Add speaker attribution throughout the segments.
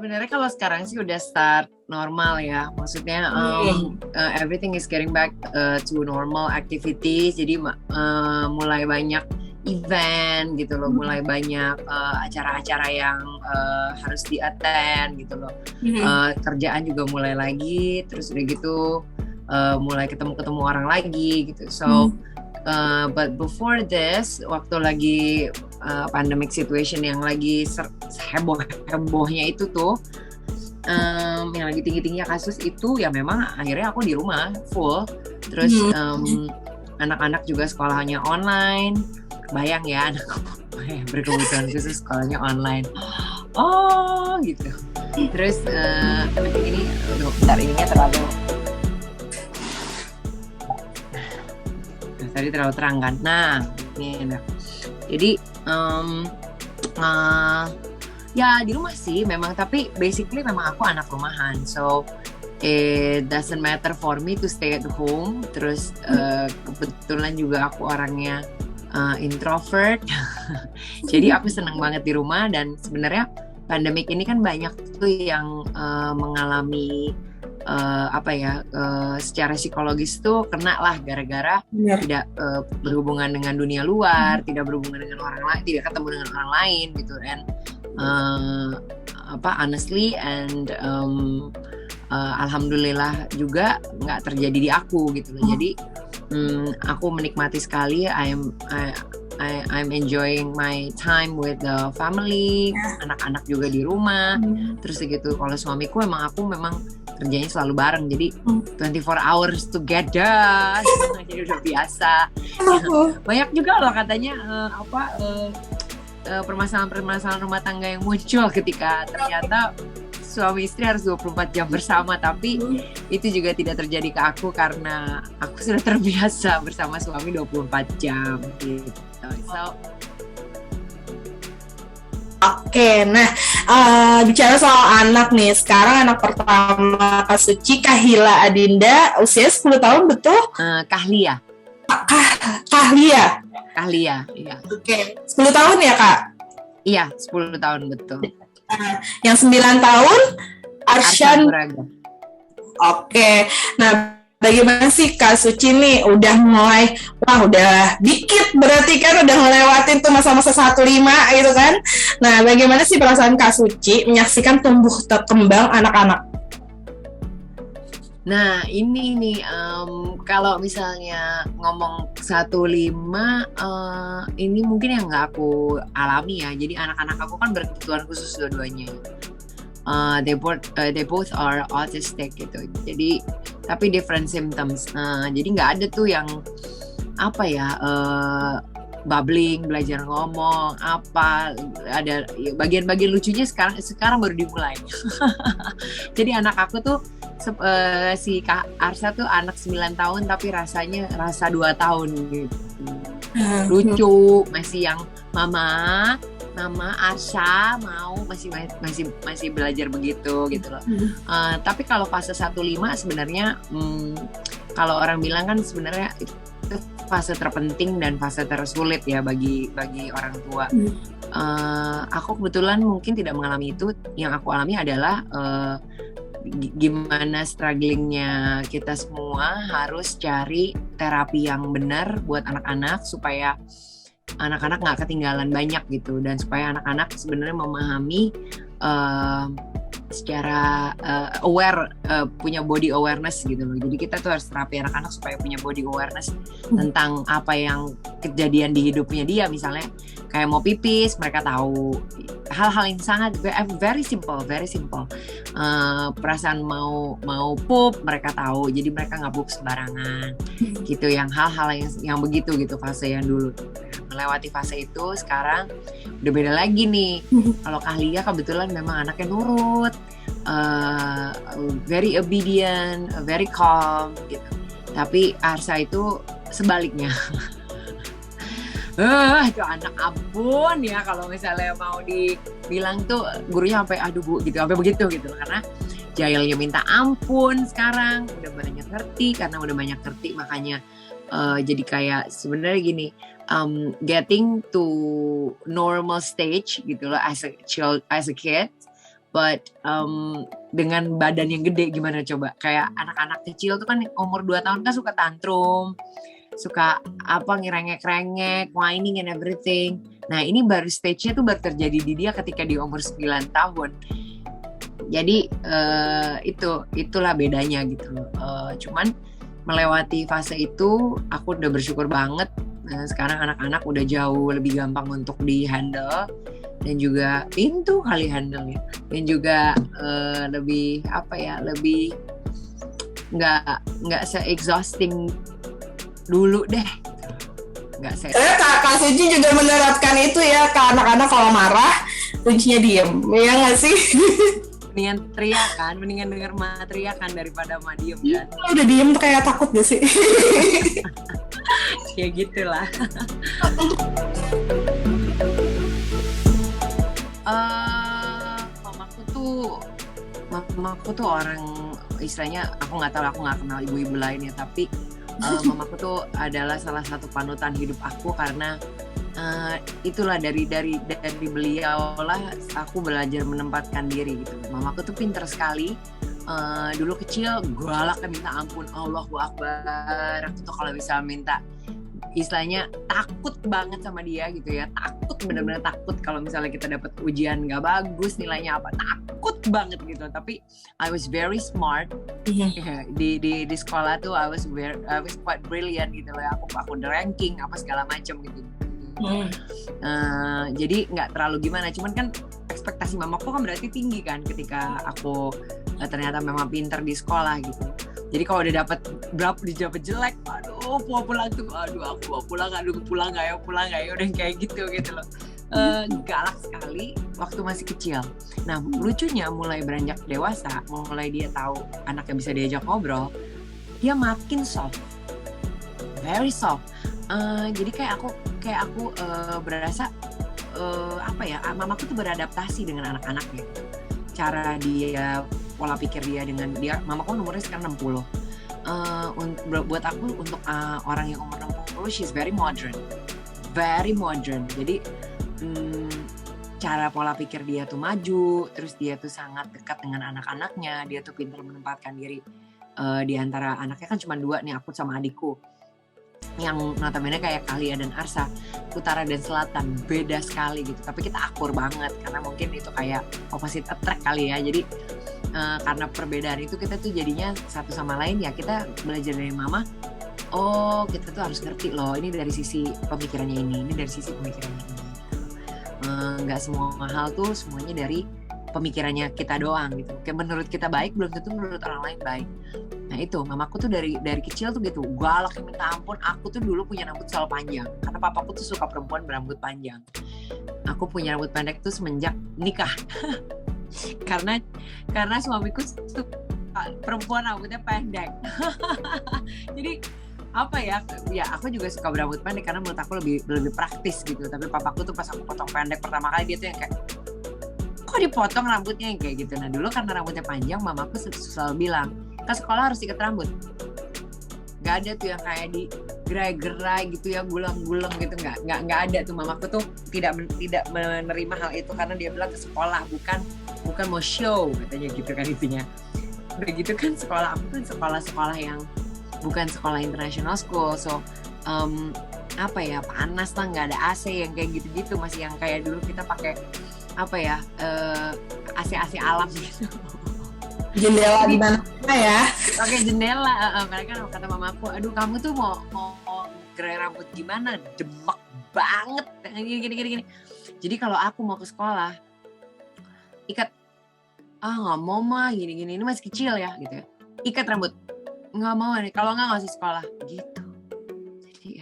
Speaker 1: Sebenarnya kalau sekarang sih udah start normal ya, maksudnya everything is getting back to normal activities. Jadi mulai banyak event gitu loh, mulai banyak acara-acara yang harus di-attend gitu loh. Kerjaan juga mulai lagi, terus udah gitu mulai ketemu orang lagi gitu. So but before this, waktu lagi pandemic situation yang lagi hebohnya itu tuh, yang lagi tinggi-tingginya kasus itu, ya memang akhirnya aku di rumah full. Terus anak-anak juga sekolahnya online. Bayang ya, anakku berkebutuhan khusus sekolahnya online. Oh gitu. Terus ini, bentar, ininya terlalu tadi terlalu terang kan. Nah, ini enak. Jadi ya di rumah sih memang, tapi basically memang aku anak rumahan. So it doesn't matter for me to stay at home. Terus kebetulan juga aku orangnya introvert. Jadi aku senang banget di rumah. Dan sebenarnya pandemik ini kan banyak tuh yang mengalami secara psikologis tuh kena lah gara-gara tidak berhubungan dengan dunia luar, tidak berhubungan dengan orang lain, tidak ketemu dengan orang lain gitu. Dan honestly and alhamdulillah juga nggak terjadi di aku gitu loh. Jadi aku menikmati sekali. I'm enjoying my time with the family, anak-anak juga di rumah. Terus gitu, kalau suamiku aku memang kerjanya selalu bareng, jadi 24 hours together. Jadi udah biasa. Banyak juga loh katanya permasalahan rumah tangga yang muncul ketika ternyata suami istri harus 24 jam bersama, tapi itu juga tidak terjadi ke aku karena aku sudah terbiasa bersama suami 24 jam gitu. So,
Speaker 2: Oke, nah bicara soal anak nih, sekarang anak pertama Kak Suci, Kahila Adinda, usia 10 tahun betul?
Speaker 1: Kahlia. Kahlia, iya.
Speaker 2: Oke, 10 tahun ya Kak?
Speaker 1: Iya, 10 tahun betul.
Speaker 2: Yang 9 tahun, Arshan. Oke, nah bagaimana sih Kak Suci nih udah mulai, udah dikit berarti kan udah ngelewatin tuh masa-masa 15 gitu kan. Nah bagaimana sih perasaan Kak Suci menyaksikan tumbuh kembang anak-anak?
Speaker 1: Nah ini nih, kalau misalnya ngomong 15, ini mungkin yang gak aku alami ya. Jadi anak-anak aku kan berkebutuhan khusus dua-duanya. They both are autistic gitu. Jadi tapi different symptoms. Jadi nggak ada tuh yang bubbling, belajar ngomong, ada bagian-bagian lucunya sekarang baru dimulai. Jadi anak aku tuh si Kak Arsa tuh anak 9 tahun tapi rasanya rasa 2 tahun gitu. Lucu, masih yang mama Arsha mau masih belajar begitu gitu loh. Tapi kalau fase 15 sebenarnya kalau orang bilang kan sebenarnya itu fase terpenting dan fase tersulit ya bagi orang tua. Aku kebetulan mungkin tidak mengalami itu. Yang aku alami adalah gimana strugglingnya kita semua harus cari terapi yang benar buat anak-anak supaya anak-anak nggak ketinggalan banyak gitu, dan supaya anak-anak sebenarnya memahami secara aware, punya body awareness gitu loh. Jadi kita tuh harus terapi anak-anak supaya punya body awareness tentang apa yang kejadian di hidupnya dia. Misalnya kayak mau pipis, mereka tahu hal-hal yang sangat very simple. Perasaan mau pup, mereka tahu. Jadi mereka nggak pup sembarangan gitu. Yang hal-hal yang begitu gitu fase yang dulu. Melewati fase itu, sekarang udah beda lagi nih. Kalau Kahlia kebetulan memang anaknya nurut, very obedient, very calm gitu. Tapi Arsa itu sebaliknya. Itu anak ampun ya, kalau misalnya mau dibilang tuh gurunya sampai aduh bu gitu, sampai begitu gitu. Karena jahilnya minta ampun sekarang, udah banyak ngerti, karena udah banyak ngerti makanya jadi kayak sebenarnya gini, getting to normal stage gitu loh as a kid, but dengan badan yang gede gimana coba? Kayak anak-anak kecil tuh kan umur 2 tahun kan suka tantrum, suka ngerengek-rengek, whining and everything. Nah ini baru stage-nya tuh baru terjadi di dia ketika di umur 9 tahun. Jadi itulah bedanya gitu. Cuman melewati fase itu aku udah bersyukur banget. Sekarang anak-anak udah jauh lebih gampang untuk di-handle. Dan juga pintu kali handle-nya, dan juga lebih nggak se-exhausting dulu deh, nggak se.
Speaker 2: Kak Suci juga menerapkan itu ya ke anak-anak, kalau marah kuncinya diem, ya nggak sih?
Speaker 1: Mendingan teriak kan, mendingan denger ma teriak kan daripada ma diem kan.
Speaker 2: Udah diem kayak takut gak sih?
Speaker 1: Ya gitulah. Mamaku tuh orang, istilahnya aku nggak kenal ibu-ibu lain ya, tapi mamaku tuh adalah salah satu panutan hidup aku, karena itulah dari beliau lah aku belajar menempatkan diri gitu. Mamaku tuh pinter sekali. Dulu kecil galaknya minta ampun, Allahu Akbar. Aku tuh kalau bisa minta, istilahnya takut banget sama dia gitu ya, takut, benar-benar takut kalau misalnya kita dapat ujian nggak bagus nilainya apa, takut banget gitu. Tapi I was very smart. Di sekolah tuh I was quite brilliant gitu loh. Aku ranking apa segala macam gitu. Jadi nggak terlalu gimana, cuman kan ekspektasi mamaku kan berarti tinggi kan ketika aku ternyata memang pinter di sekolah gitu. Jadi kalau udah dapat jelek, aduh pulang nggak ya udah kayak gitu loh. Galak sekali waktu masih kecil. Nah lucunya mulai beranjak dewasa, mulai dia tahu anaknya bisa diajak ngobrol, dia makin soft, very soft. Jadi kayak aku berasa mamaku tuh beradaptasi dengan anak-anaknya. Cara dia, pola pikir dia dengan dia, mamaku umurnya sekarang 60. Buat aku untuk orang yang umur 60, she's very modern. Jadi cara pola pikir dia tuh maju, terus dia tuh sangat dekat dengan anak-anaknya, dia tuh pintar menempatkan diri di antara anaknya kan cuma 2 nih, aku sama adikku. Yang notabene kayak Kalia dan Arsa, utara dan selatan, beda sekali gitu. Tapi kita akur banget karena mungkin itu kayak opposite attract kali ya. Jadi karena perbedaan itu kita tuh jadinya satu sama lain ya, kita belajar dari mama. Oh kita tuh harus ngerti loh, ini dari sisi pemikirannya ini dari sisi pemikirannya ini. Nggak semua hal tuh semuanya dari pemikirannya kita doang gitu. Kayak menurut kita baik belum tentu menurut orang lain baik. Nah itu mamaku tuh dari kecil tuh gitu, galak minta ampun. Aku tuh dulu punya rambut selalu panjang karena papaku tuh suka perempuan berambut panjang. Aku punya rambut pendek tuh semenjak nikah. karena suamiku tuh perempuan rambutnya pendek. Jadi apa ya aku juga suka berambut pendek karena menurut aku lebih praktis gitu. Tapi papaku tuh pas aku potong pendek pertama kali, dia tuh yang kayak, kok dipotong rambutnya yang kayak gitu. Nah dulu karena rambutnya panjang, mamaku selalu bilang, ke sekolah harus ikat rambut. Gak ada tuh yang kayak di gerai-gerai gitu ya, gulang-gulang gitu, nggak ada tuh. Mamaku tuh tidak menerima hal itu karena dia bilang ke sekolah bukan mau show katanya gitu kan intinya. Udah gitu kan sekolah aku tuh sekolah yang bukan sekolah international school, so panas lah, nggak ada AC yang kayak gitu-gitu, masih yang kayak dulu kita pakai AC alam gitu.
Speaker 2: Jendela di mana ya?
Speaker 1: Pakai jendela. Mereka kata mamaku, aduh kamu tuh mau gerai rambut gimana? Demek banget gini. Jadi kalau aku mau ke sekolah, ikat. Nggak mau mah gini. Ini masih kecil ya gitu ya. Ikat rambut. Nggak mau nih. Kalau nggak usah sekolah gitu. Jadi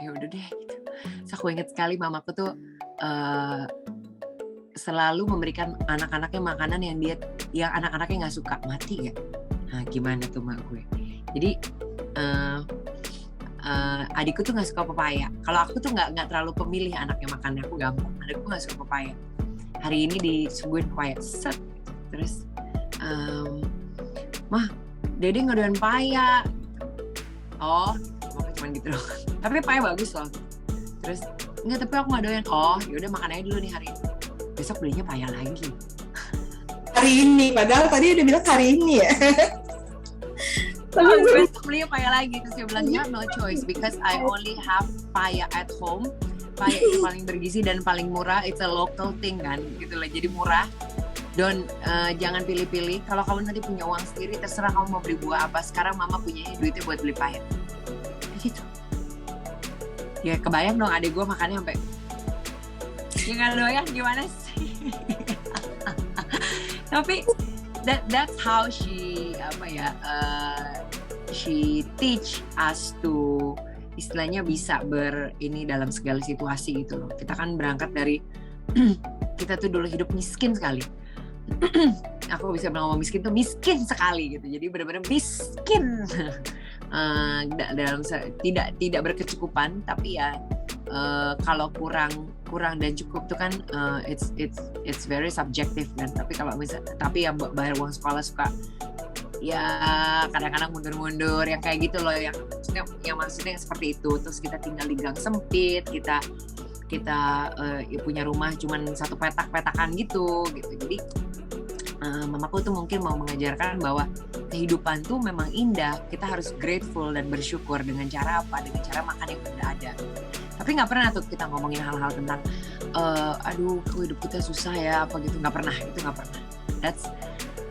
Speaker 1: ya udah deh gitu. So, aku ingat sekali mamaku tuh selalu memberikan anak-anaknya makanan yang anak-anaknya nggak suka. Mati gak? Nah gimana tuh mak gue. Jadi adikku tuh nggak suka pepaya. Kalau aku tuh nggak terlalu pemilih anaknya makannya, aku gampang. Adikku nggak suka pepaya. Hari ini disuguhin pepaya, set. Terus mah Dede nggak doyan pepaya. Oh pokoknya cuma gitu loh. Tapi pepaya bagus loh. Terus nggak, tapi aku nggak doyan. Oh yaudah makan aja dulu nih hari ini. Besok belinya paya lagi.
Speaker 2: hari ini, padahal tadi udah bilang hari ini ya.
Speaker 1: Tapi besok beli paya lagi, terus dia bilang ya no choice because I only have paya at home. Paya itu paling bergizi dan paling murah, it's a local thing kan, gitu lah, jadi murah. Jangan pilih-pilih. Kalau kamu nanti punya uang sendiri, terserah kamu mau beli buah apa. Sekarang mama punya duitnya buat beli paya. Gitu. Ya kebayang dong adik gue makannya sampai. Ya nggak doyan gimana sih? Tapi that's how she she teach us to istilahnya bisa ini dalam segala situasi gitu loh. Kita kan berangkat dari kita tuh dulu hidup miskin sekali. Aku bisa bilang ngomong miskin tuh miskin sekali gitu. Jadi benar-benar miskin. Dalam tidak berkecukupan, tapi ya kalau kurang dan cukup tuh kan it's very subjective kan. Tapi yang bayar uang sekolah suka ya kadang-kadang mundur-mundur yang kayak gitu loh, yang maksudnya seperti itu. Terus kita tinggal di gang sempit, kita punya rumah cuman satu petak-petakan gitu. Jadi mamaku tuh mungkin mau mengajarkan bahwa kehidupan tuh memang indah. Kita harus grateful dan bersyukur dengan cara apa? Dengan cara makan yang udah ada. Tapi nggak pernah tuh kita ngomongin hal-hal tentang aduh hidup kita susah ya apa gitu. Nggak pernah, itu nggak pernah.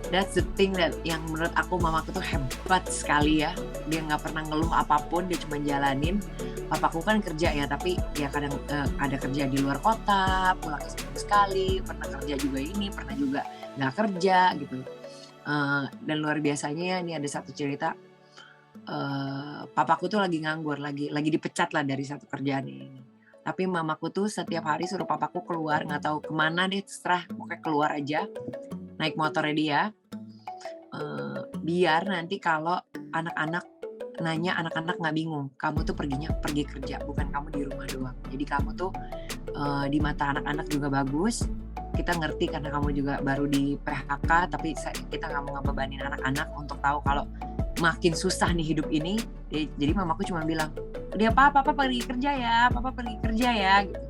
Speaker 1: That's the thing yang menurut aku mamaku tuh hebat sekali ya. Dia nggak pernah ngeluh apapun, dia cuma jalanin. Papaku kan kerja ya, tapi dia kadang ada kerja di luar kota, pulang seminggu sekali, pernah kerja juga ini, pernah juga nggak kerja gitu. Dan luar biasanya ya, ini ada satu cerita, papaku tuh lagi nganggur, lagi dipecat lah dari satu kerjaan ini. Tapi mamaku tuh setiap hari suruh papaku keluar, nggak tahu kemana deh, terserah, pokoknya keluar aja, naik motornya dia, biar nanti kalau anak-anak nanya, anak-anak nggak bingung, kamu tuh pergi kerja, bukan kamu di rumah doang. Jadi kamu tuh di mata anak-anak juga bagus. Kita ngerti karena kamu juga baru di PHK, tapi kita nggak mau ngebebanin anak-anak untuk tahu kalau makin susah nih hidup ini. Jadi mamaku cuma bilang, dia papa pergi kerja ya, gitu.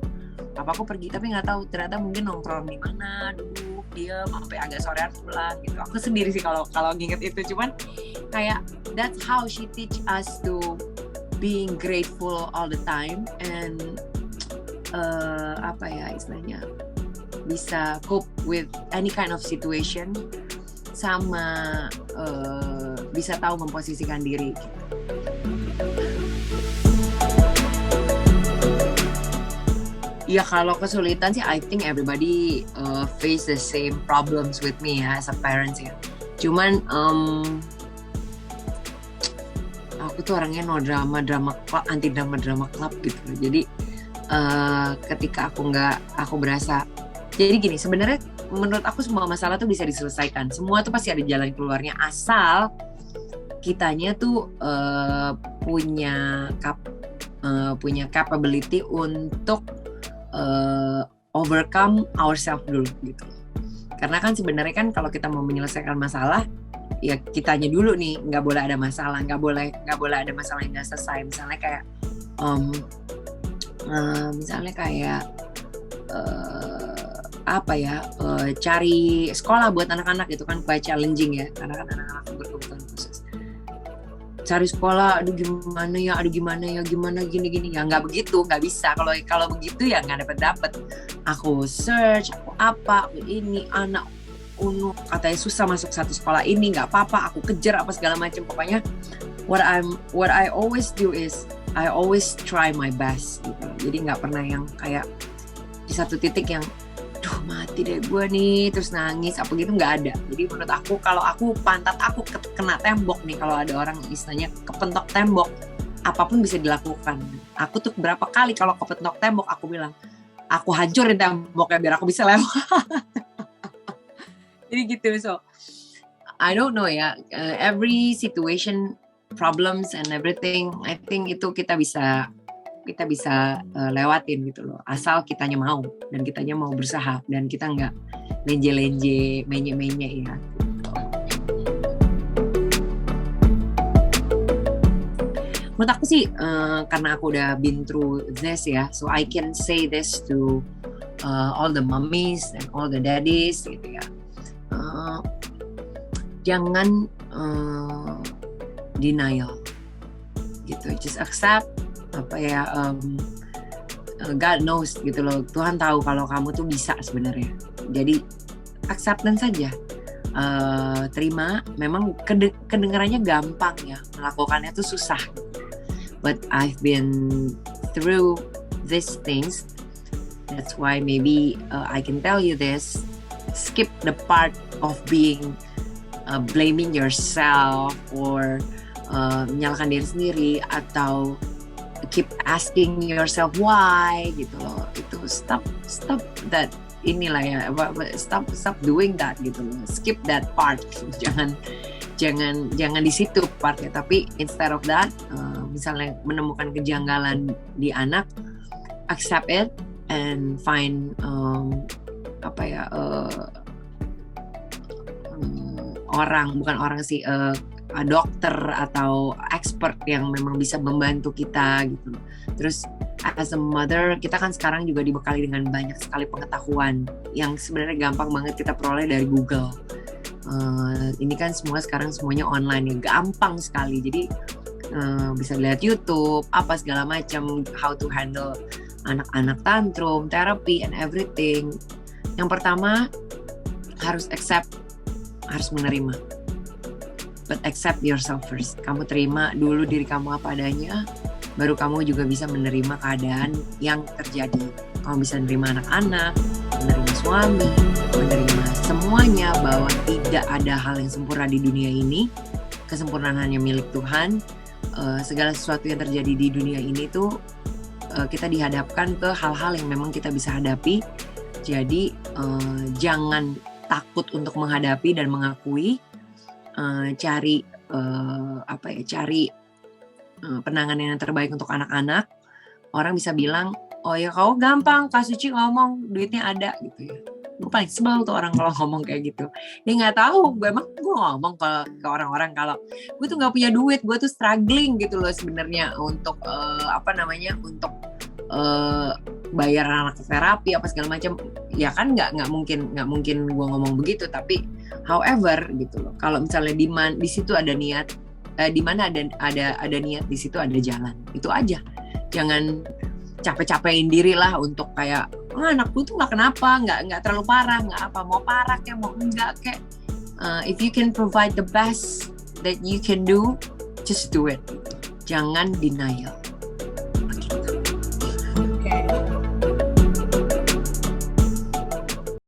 Speaker 1: Papaku pergi tapi nggak tahu ternyata mungkin nongkrong di mana, duduk dia sampai agak sorean pulang gitu. Aku sendiri sih kalau nginget itu, cuman kayak that's how she teach us to being grateful all the time and istilahnya bisa cope with any kind of situation, sama bisa tahu memposisikan diri gitu. Ya kalau kesulitan sih I think everybody face the same problems with me ya as a parents ya. Cuman aku tuh orangnya no drama club, anti drama club gitu. Jadi ketika aku berasa, jadi gini, sebenarnya menurut aku semua masalah tuh bisa diselesaikan. Semua tuh pasti ada jalan keluarnya, asal kitanya tuh punya capability untuk overcome ourselves dulu gitu. Karena kan sebenarnya kan kalau kita mau menyelesaikan masalah, ya kitanya dulu nih, nggak boleh ada masalah, nggak boleh ada masalah yang nggak selesai. Misalnya kayak cari sekolah buat anak-anak itu kan quite challenging ya, karena kan anak-anak berkebutuhan khusus. Cari sekolah, aduh gimana ya, gini ya, nggak begitu, nggak bisa. Kalau begitu ya nggak dapet. Aku search, aku ini anak katanya susah masuk satu sekolah ini, nggak apa-apa, aku kejar apa segala macam. Pokoknya what I always do is I always try my best gitu. Jadi nggak pernah yang kayak di satu titik yang duh mati deh gue nih terus nangis apa gitu, nggak ada. Jadi menurut aku kalau aku pantat aku kena tembok nih, kalau ada orang istilahnya kepentok tembok, apapun bisa dilakukan. Aku tuh berapa kali kalau kepentok tembok aku bilang aku hancurin temboknya biar aku bisa lewat. Jadi gitu. So I don't know ya, every situation, problems and everything, I think itu kita bisa lewatin gitu loh, asal kitanya mau dan kitanya mau berusaha dan kita nggak lenje-lenje, menye-menye ya. Menurut aku sih karena aku udah been through this ya, so I can say this to all the mummies and all the daddies gitu ya. jangan denial gitu, just accept apa ya, God knows gitu loh, Tuhan tahu kalau kamu tuh bisa sebenarnya, jadi acceptance saja. Terima, memang kedengarannya gampang ya, melakukannya tuh susah, but I've been through these things, that's why maybe I can tell you this. Skip the part of being blaming yourself or menyalahkan diri sendiri atau keep asking yourself why gitu loh. Itu stop that, inilah ya, stop doing that gitu loh. Skip that part. Jangan di situ partnya, tapi instead of that, misalnya menemukan kejanggalan di anak, accept it and find dokter atau expert yang memang bisa membantu kita gitu. Terus as a mother, kita kan sekarang juga dibekali dengan banyak sekali pengetahuan yang sebenarnya gampang banget kita peroleh dari Google. Ini kan semuanya online ya, gampang sekali. Jadi bisa lihat YouTube, apa segala macam, how to handle anak-anak tantrum, therapy and everything. Yang pertama harus accept, harus menerima. But accept yourself first. Kamu terima dulu diri kamu apa adanya, baru kamu juga bisa menerima keadaan yang terjadi. Kamu bisa menerima anak-anak, menerima suami, menerima semuanya, bahwa tidak ada hal yang sempurna di dunia ini. Kesempurnaan hanya milik Tuhan. Segala sesuatu yang terjadi di dunia ini tuh kita dihadapkan ke hal-hal yang memang kita bisa hadapi. Jadi jangan takut untuk menghadapi dan mengakui. Cari penanganan yang terbaik untuk anak-anak. Orang bisa bilang, oh ya kau gampang, Kak Suci ngomong duitnya ada gitu ya. Gue paling sebel tuh orang kalau ngomong kayak gitu. Dia nggak tahu, gue ngomong ke orang-orang kalau gue tuh nggak punya duit, gue tuh struggling gitu loh sebenarnya untuk untuk bayar anak terapi apa segala macam. Ya kan nggak mungkin gue ngomong begitu, tapi however gitu loh, kalau misalnya di situ ada niat, di mana ada niat, di situ ada jalan. Itu aja. Jangan capek-capekin diri lah untuk kayak anakku tuh nggak kenapa, nggak terlalu parah, nggak apa, mau parah kayak mau enggak kayak, if you can provide the best that you can do, just do it. Jangan denial.